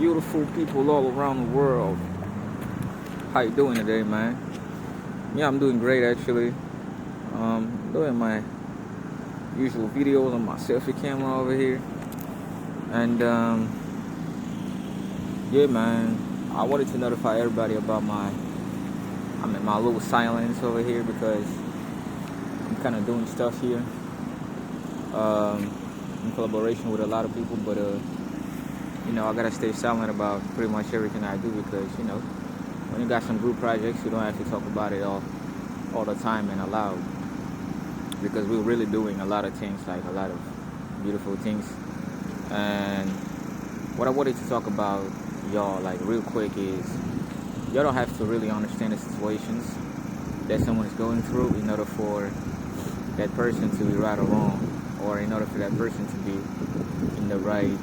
beautiful people all around the world. How you doing today, man? Yeah, I'm doing great actually. Doing my usual videos on my selfie camera over here, and yeah, man. I wanted to notify everybody about my little silence over here because I'm kind of doing stuff here in collaboration with a lot of people, but I gotta stay silent about pretty much everything I do because when you got some group projects, you don't have to talk about it all the time and aloud because we're really doing a lot of things, like a lot of beautiful things. And what I wanted to talk about, y'all, like real quick, is y'all don't have to really understand the situations that someone is going through in order for that person to be right or wrong, or in order for that person to be in the right,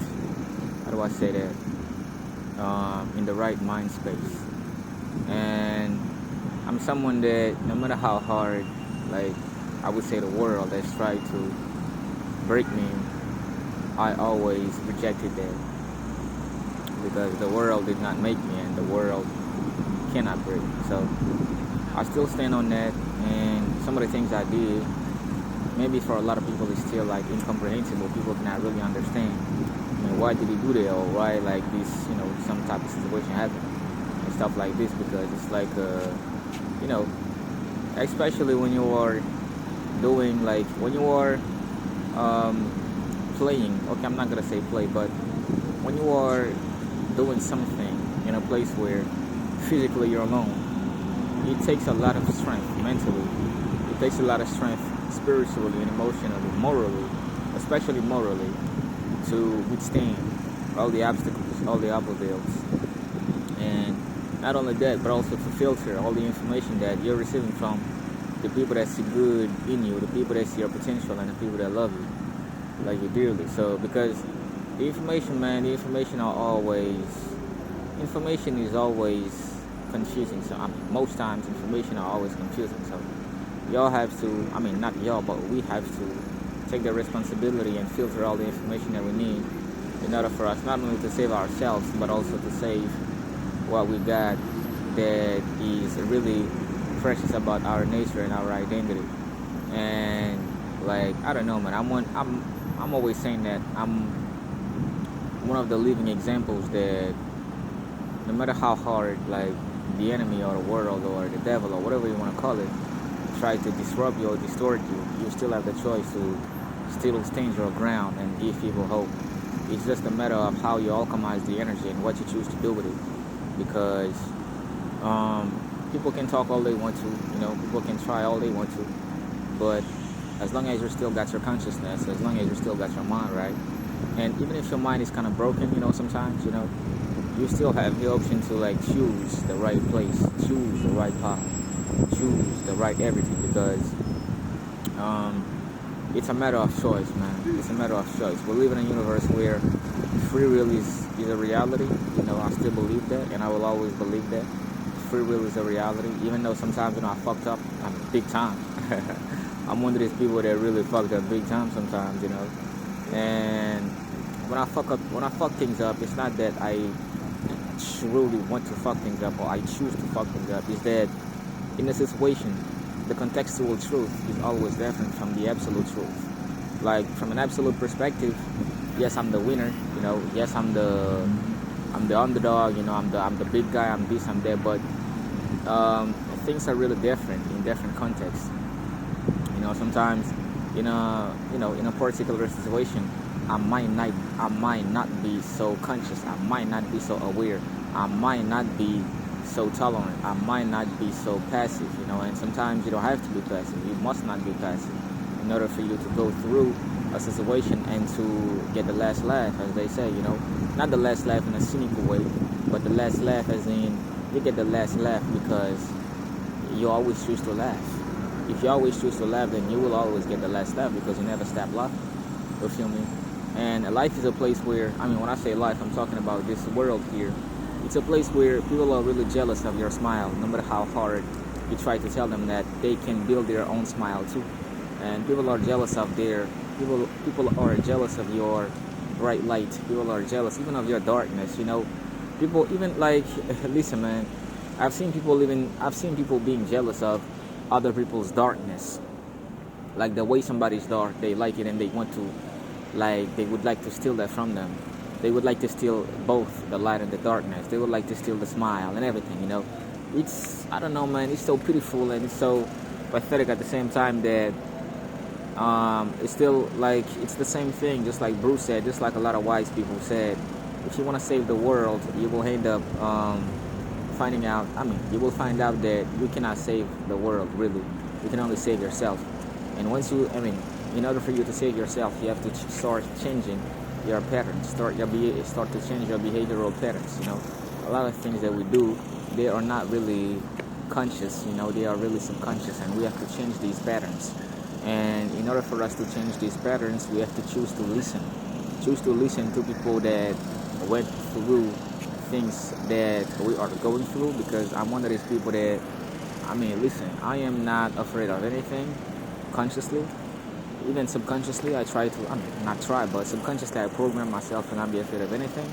how do I say that, in the right mind space. And I'm someone that no matter how hard, like I would say, the world has tried to break me, I always rejected that because the world did not make me and the world cannot break me. So I still stand on that, and some of the things I did, maybe for a lot of people it's still like incomprehensible. People cannot really understand. I mean, why did he do that, or why like this, some type of situation happened and stuff like this, because it's like, especially when you are doing, like when you are playing, okay, I'm not gonna say play, but when you are doing something in a place where physically you're alone, it takes a lot of strength mentally, it takes a lot of strength spiritually and emotionally, morally, especially morally, to withstand all the obstacles, all the obstacles. And not only that, but also to filter all the information that you're receiving from the people that see good in you, the people that see your potential, and the people that love you like you dearly. So because the information, man, information is always confusing. So most times information are always confusing. So y'all have to, not y'all, but we have to take the responsibility and filter all the information that we need in order for us not only to save ourselves, but also to save what we got that is really precious about our nature and our identity. And like, I don't know, man, I'm always saying that I'm one of the living examples that no matter how hard, like, the enemy or the world or the devil or whatever you want to call it try to disrupt you or distort you, you still have the choice to still stand your ground and give people hope. It's just a matter of how you alchemize the energy and what you choose to do with it. Because people can talk all they want to, people can try all they want to, but as long as you still got your consciousness, as long as you still got your mind right, and even if your mind is kind of broken, sometimes, you still have the option to like choose the right place, choose the right path, choose the right everything, because it's a matter of choice, man. It's a matter of choice. We live in a universe where free will is a reality. I still believe that, and I will always believe that. Free will is a reality, even though sometimes, I fucked up, big time. I'm one of these people that really fucked up big time sometimes, And when I fuck things up, it's not that I truly want to fuck things up or I choose to fuck things up. It's that in a situation, the contextual truth is always different from the absolute truth. Like from an absolute perspective, yes, I'm the winner. Yes, I'm the underdog. I'm the big guy. I'm this, I'm that. But things are really different in different contexts. Sometimes in a particular situation, I might not be so conscious. I might not be so aware. I might not be so tolerant. I might not be so passive. And sometimes you don't have to be passive. You must not be passive in order for you to go through a situation and to get the last laugh, as they say. Not the last laugh in a cynical way, but the last laugh as in you get the last laugh because you always choose to laugh. If you always choose to laugh, then you will always get the last laugh because you never stop laughing. You feel me? And life is a place where, when I say life, I'm talking about this world here. It's a place where people are really jealous of your smile, no matter how hard you try to tell them that they can build their own smile too. And people are jealous of people are jealous of your bright light. People are jealous even of your darkness. People even like listen, man. I've seen people being jealous of other people's darkness. Like the way somebody's dark, they like it and they want to, like they would like to steal that from them. They would like to steal both the light and the darkness. They would like to steal the smile and everything. It's, I don't know, man. It's so pitiful and it's so pathetic at the same time that it's still like it's the same thing. Just like Bruce said, just like a lot of wise people said, if you want to save the world, you will end up finding out. I mean, you will find out that you cannot save the world. Really, you can only save yourself. And once you, I mean, in order for you to save yourself, you have to start changing your patterns. Start to change your behavioral patterns. A lot of things that we do, they are not really conscious. They are really subconscious, and we have to change these patterns. And in order for us to change these patterns, we have to choose to listen. Choose to listen to people that went through things that we are going through, because I'm one of these people that, I mean, listen, I am not afraid of anything consciously. Even subconsciously, I try to, I mean, not try, but subconsciously I program myself to not be afraid of anything.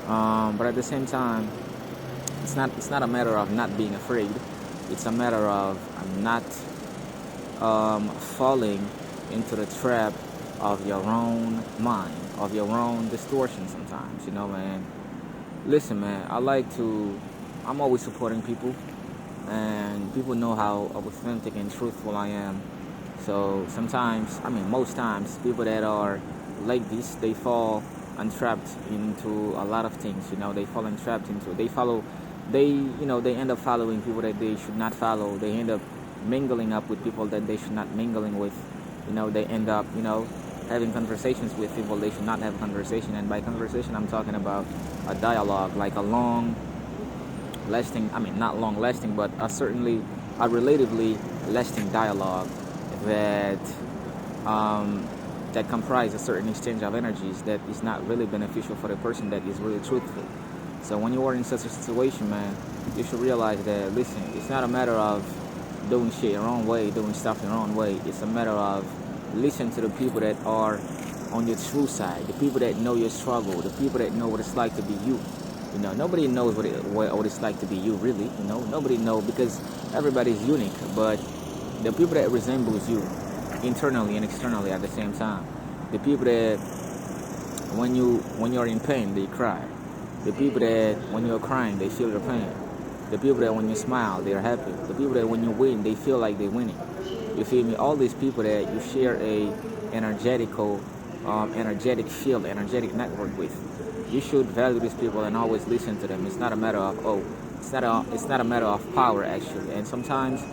But at the same time, it's not a matter of not being afraid. It's a matter of not falling into the trap of your own mind, of your own distortion sometimes, man. Listen, man, I'm always supporting people, and people know how authentic and truthful I am. So sometimes, I mean, most times, people that are like this, they fall entrapped into a lot of things, they fall entrapped into, they end up following people that they should not follow. They end up mingling up with people that they should not mingling with. They end up, having conversations with people they should not have conversation. And by conversation, I'm talking about a dialogue, like a long lasting, I mean, not long lasting, but a relatively lasting dialogue that that comprise a certain exchange of energies that is not really beneficial for the person that is really truthful. So when you are in such a situation, man, you should realize that, listen, it's not a matter of doing shit your own way, doing stuff your own way. It's a matter of listen to the people that are on your true side, the people that know your struggle, the people that know what it's like to be you. Nobody knows what it's like to be you, really. Nobody knows, because everybody's unique. But the people that resembles you internally and externally at the same time, the people that when you're in pain, they cry. The people that when you're crying, they feel your pain. The people that when you smile, they're happy. The people that when you win, they feel like they're winning. You feel me? All these people that you share a energetic field, energetic network with. You should value these people and always listen to them. It's not a matter of it's not a matter of power, actually. And sometimes,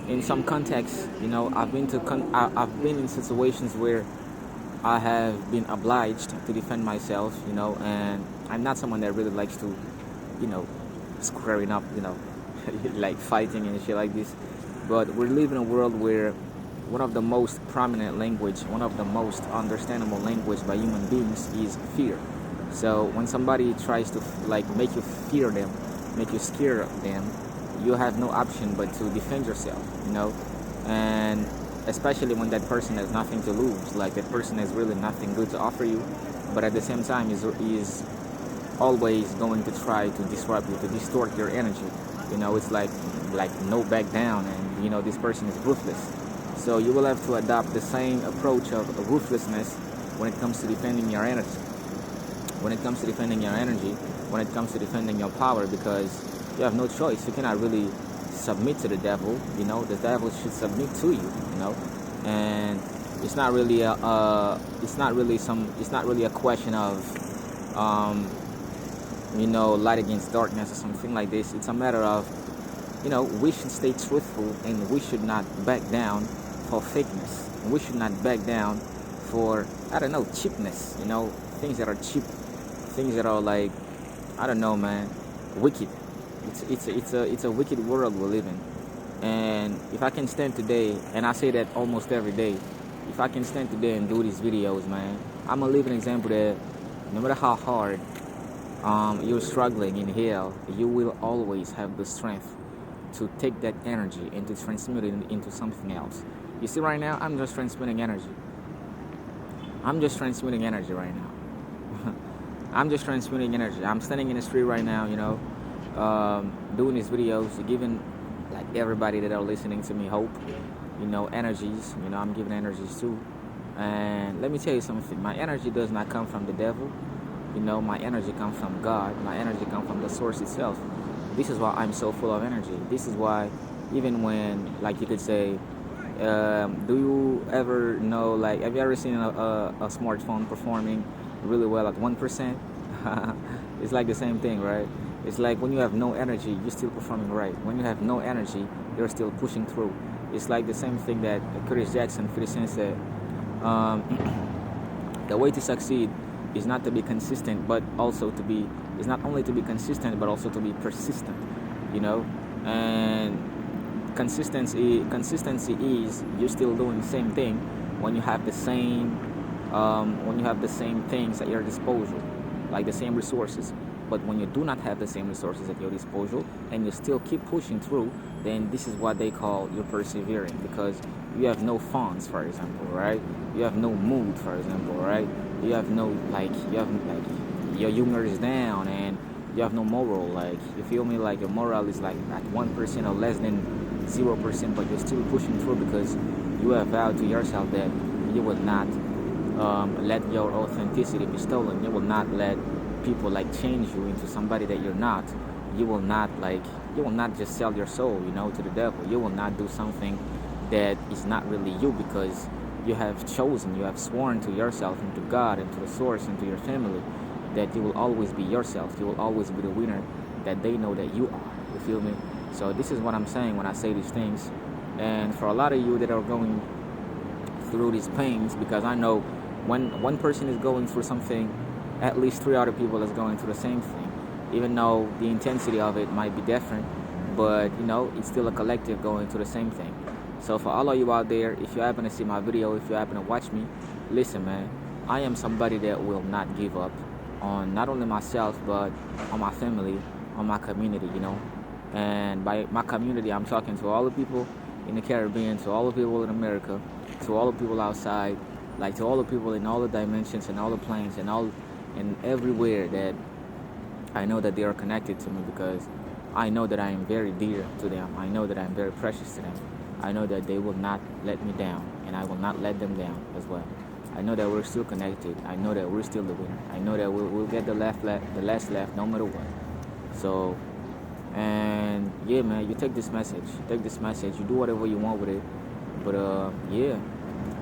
in some contexts, I've been in situations where I have been obliged to defend myself, and I'm not someone that really likes to, squaring up, like fighting and shit like this. But we live in a world where one of the most prominent language, one of the most understandable language by human beings is fear. So when somebody tries to make you fear them, make you scared of them, you have no option but to defend yourself, and especially when that person has nothing to lose, like that person has really nothing good to offer you, but at the same time is always going to try to disrupt you, to distort your energy. It's like no back down, and this person is ruthless. So you will have to adopt the same approach of ruthlessness when it comes to defending your energy. When it comes to defending your power, because you have no choice. You cannot really submit to the devil. The devil should submit to you. And it's not really a question of light against darkness or something like this. It's a matter of we should stay truthful, and we should not back down for fakeness. We should not back down for cheapness. Things that are cheap, things that are like, I don't know, man, wicked. It's a wicked world we live in. And if I can stand today, and I say that almost every day, if I can stand today and do these videos, man, I'm a living example that no matter how hard you're struggling in hell, you will always have the strength to take that energy and to transmute it into something else. You see, right now, I'm just transmitting energy. I'm just transmitting energy right now. I'm just transmitting energy. I'm standing in the street right now, doing these videos, giving like everybody that are listening to me hope, energies. I'm giving energies too. And let me tell you something. My energy does not come from the devil. My energy comes from God. My energy comes from the source itself. This is why I'm so full of energy. This is why, even when, like, you could say, do you ever know, like, have you ever seen a smartphone performing really well at 1%? It's like the same thing, right? It's like when you have no energy, you're still performing right. When you have no energy, you're still pushing through. It's like the same thing that Curtis Jackson, 50 Cent, said. The way to succeed is not to be consistent, but also to be, is not only to be consistent, but also to be persistent, and consistency is you're still doing the same thing when you have the same things at your disposal, like the same resources. But when you do not have the same resources at your disposal and you still keep pushing through, then this is what they call you're persevering, because you have no funds, for example, right? You have no mood, for example, right? You have no, your humor is down, and you have no moral, like, you feel me, like your moral is like at 1% or less than 0%, but you're still pushing through because you have vowed to yourself that you will not let your authenticity be stolen. You will not let people like change you into somebody that you're not. You will not just sell your soul, to the devil. You will not do something that is not really you, because you have sworn to yourself and to God and to the source and to your family that you will always be yourself. You will always be the winner that they know that you are. You feel me? So this is what I'm saying when I say these things. And for a lot of you that are going through these pains, because I know when one person is going through something, at least 3 other people is going through the same thing. Even though the intensity of it might be different, but it's still a collective going through the same thing. So for all of you out there, if you happen to see my video, if you happen to watch me, listen, man, I am somebody that will not give up on not only myself, but on my family, on my community, And by my community, I'm talking to all the people in the Caribbean, to all the people in America, to all the people outside, like to all the people in all the dimensions and all the planes and everywhere that I know that they are connected to me, because I know that I am very dear to them. I know that I am very precious to them. I know that they will not let me down, and I will not let them down as well. I know that we're still connected. I know that we're still the winner. I know that we'll get the last laugh no matter what. So, and yeah, man, you take this message. You do whatever you want with it. But yeah,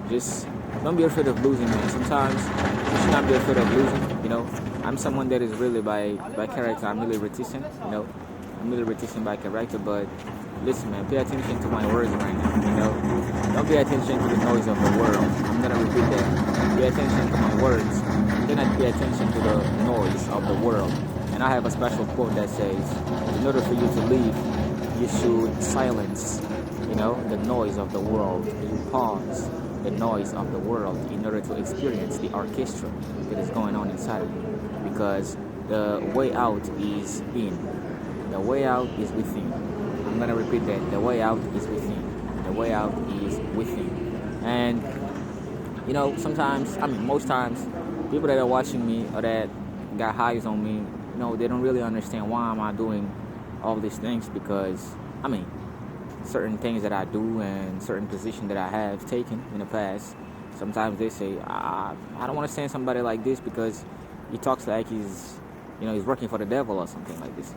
just don't be afraid of losing, man. Sometimes you should not be afraid of losing. I'm someone that is really by character. I'm really reticent. I'm really reticent by character, but listen, man, pay attention to my words right now, Don't pay attention to the noise of the world. I'm gonna repeat that. Pay attention to my words. Do not pay attention to the noise of the world. And I have a special quote that says, in order for you to leave, you should silence, the noise of the world. You pause the noise of the world in order to experience the orchestra that is going on inside of you. Because the way out is in. The way out is within. I'm going to repeat that. The way out is within. The way out is within. And, sometimes, most times, people that are watching me or that got eyes on me, they don't really understand why am I doing all these things, because, certain things that I do and certain positions that I have taken in the past, sometimes they say, I don't want to stand somebody like this because he talks like he's working for the devil or something like this.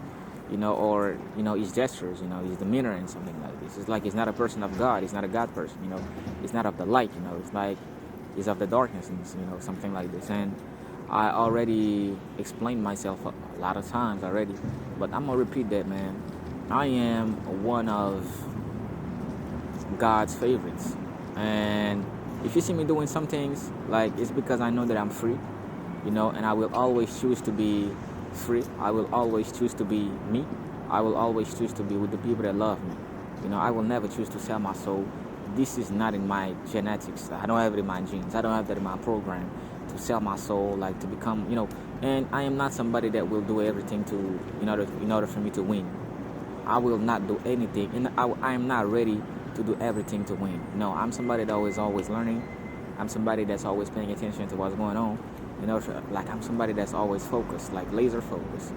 Or his gestures, his demeanor and something like this. It's like he's not a person of God. He's not a God person, He's not of the light, It's like he's of the darkness, and something like this. And I already explained myself a lot of times already, but I'm gonna repeat that, man. I am one of God's favorites, and if you see me doing some things, like, it's because I know that I'm free, and I will always choose to be free. I will always choose to be me. I will always choose to be with the people that love me. I will never choose to sell my soul. This is not in my genetics. I don't have it in my genes. I don't have that in my program to sell my soul, like to become, and I am not somebody that will do everything to, in order for me to win. I will not do anything, and I am not ready to do everything to win. No, I'm somebody that is always learning. I'm somebody that's always paying attention to what's going on. Like I'm somebody that's always focused, like laser focused.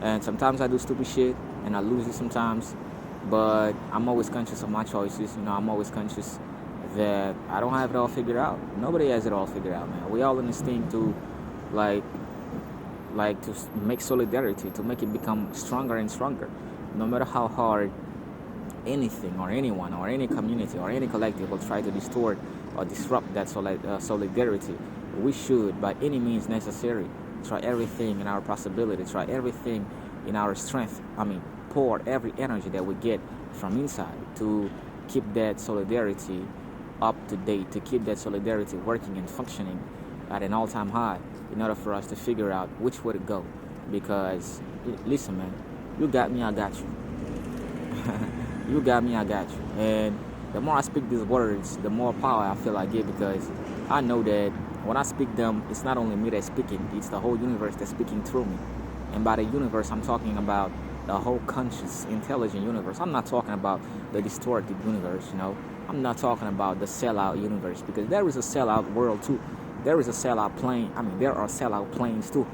And sometimes I do stupid shit and I lose it sometimes, but I'm always conscious of my choices. I'm always conscious that I don't have it all figured out. Nobody has it all figured out, man. We all in this thing to like to make solidarity, to make it become stronger and stronger. No matter how hard anything or anyone or any community or any collective will try to distort or disrupt that solidarity, we should, by any means necessary, try everything in our possibility, try everything in our strength. Pour every energy that we get from inside to keep that solidarity up to date, to keep that solidarity working and functioning at an all-time high, in order for us to figure out which way to go. Because listen, man, you got me, I got you. You got me, I got you. And the more I speak these words, the more power I feel I get, because I know that when I speak them, it's not only me that's speaking, it's the whole universe that's speaking through me. And by the universe, I'm talking about the whole conscious, intelligent universe. I'm not talking about the distorted universe, I'm not talking about the sellout universe, because there is a sellout world too. There is a sellout plane. There are sellout planes too.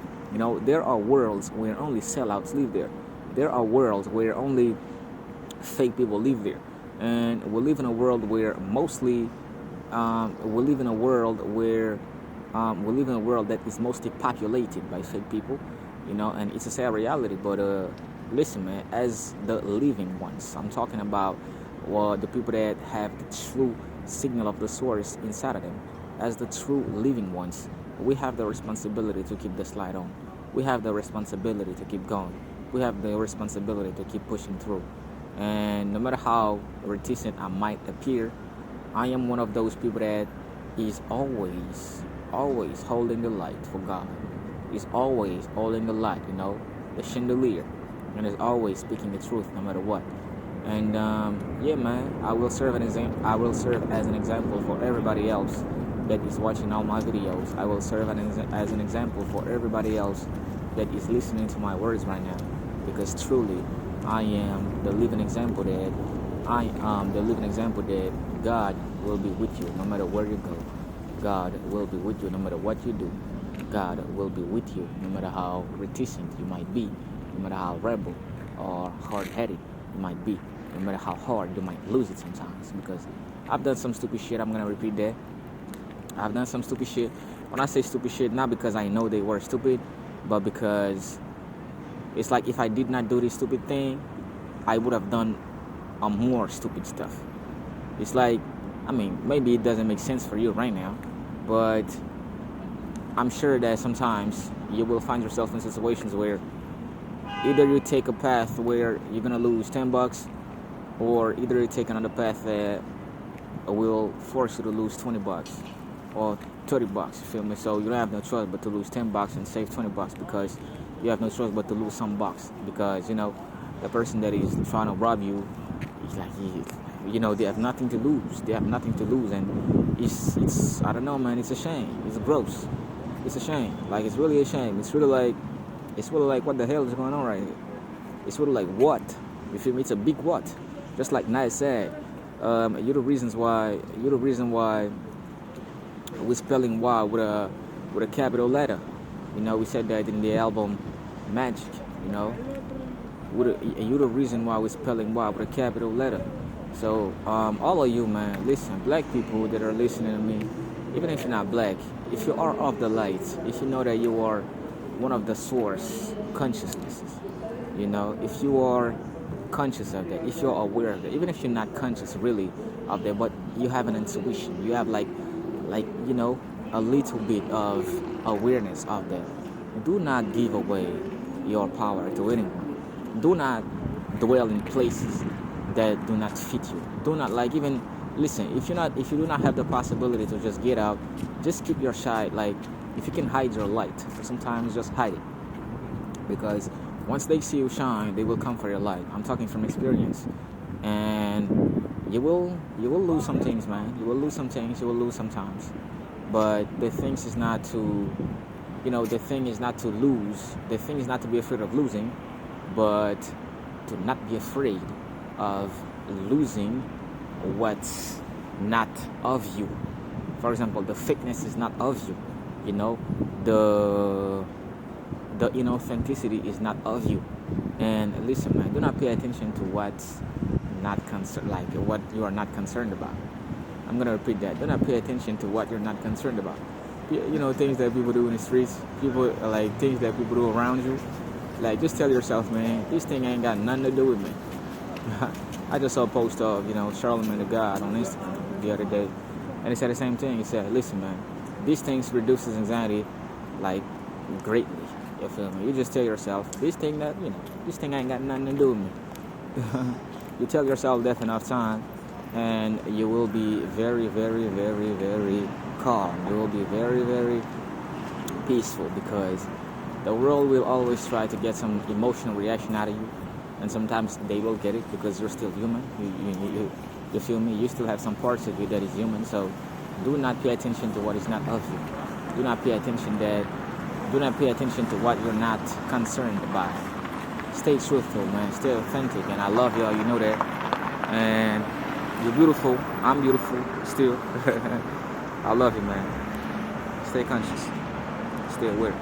There are worlds where only sellouts live there. There are worlds where only fake people live there. And we live in a world where mostly, we live in a world that is mostly populated by fake people, and it's a sad reality. But listen, man, as the living ones, I'm talking about the people that have the true signal of the source inside of them. As the true living ones, we have the responsibility to keep the slide on. We have the responsibility to keep going. We have the responsibility to keep pushing through. And no matter how reticent I might appear, I am one of those people that is always holding the light for God. Is always holding the light, the chandelier, and is always speaking the truth no matter what. And yeah, man, I will serve as an example for everybody else that is watching all my videos. I will serve as an example for everybody else that is listening to my words right now, because truly, I am the living example that God will be with you no matter where you go. God will be with you no matter what you do. God will be with you no matter how reticent you might be, no matter how rebel or hard-headed you might be, no matter how hard you might lose it sometimes. Because I've done some stupid shit. I'm gonna repeat that. I've done some stupid shit. When I say stupid shit, not because I know they were stupid, but because it's like if I did not do this stupid thing, I would have done more stupid stuff. It's like, maybe it doesn't make sense for you right now, but I'm sure that sometimes you will find yourself in situations where either you take a path where you're gonna lose $10, or either you take another path that will force you to lose $20 or $30. You feel me? So you don't have no choice but to lose $10 and save $20, because you have no choice but to lose some bucks, because the person that is trying to rob you, is like they have nothing to lose. They have nothing to lose, and it's I don't know, man. It's a shame. It's gross. It's a shame. Like, it's really a shame. It's really like what the hell is going on right here? It's really like what? You feel me? It's a big what? Just like Nice said, you're the reason why we're spelling "why" with a capital letter. We said that in the album Magic. You're the reason why we're spelling "why" with a capital letter. So all of you, man, listen, black people that are listening to me, even if you're not black, if you are of the light, if you know that you are one of the source consciousnesses, if you are conscious of that, if you're aware of that, even if you're not conscious really of that, but you have an intuition, you have like a little bit of awareness of that, do not give away your power to anyone. Do not dwell in places that do not fit you. Do not listen, if you do not have the possibility to just get out, just keep your side. Like, if you can hide your light for sometimes, just hide it, because once they see you shine, they will come for your light. I'm talking from experience. And you will lose some things, man. You will lose some things. You will lose sometimes. But the thing is not to lose. The thing is not to be afraid of losing, but to not be afraid of losing what's not of you. For example, the fakeness is not of you. You know, the inauthenticity is not of you. And listen, man, do not pay attention to what's not concerned, like what you are not concerned about. I'm gonna repeat that. Do not pay attention to what you're not concerned about. Things that people do in the streets, people like things that people do around you. Like, just tell yourself, man, this thing ain't got nothing to do with me. I just saw a post of, Charlamagne the God on Instagram the other day, and he said the same thing. He said, listen, man, these things reduces anxiety, like, greatly. You feel me? You just tell yourself, this thing ain't got nothing to do with me. You tell yourself that enough time, and you will be very, very, very, very calm. You will be very, very peaceful, because the world will always try to get some emotional reaction out of you, and sometimes they will get it because you're still human. You feel me? You still have some parts of you that is human. So do not pay attention to what is not of you. Do not pay attention to what you're not concerned about. Stay truthful, man. Stay authentic, and I love y'all. You know that. And you're beautiful. I'm beautiful still. I love you, man. Stay conscious. Stay aware.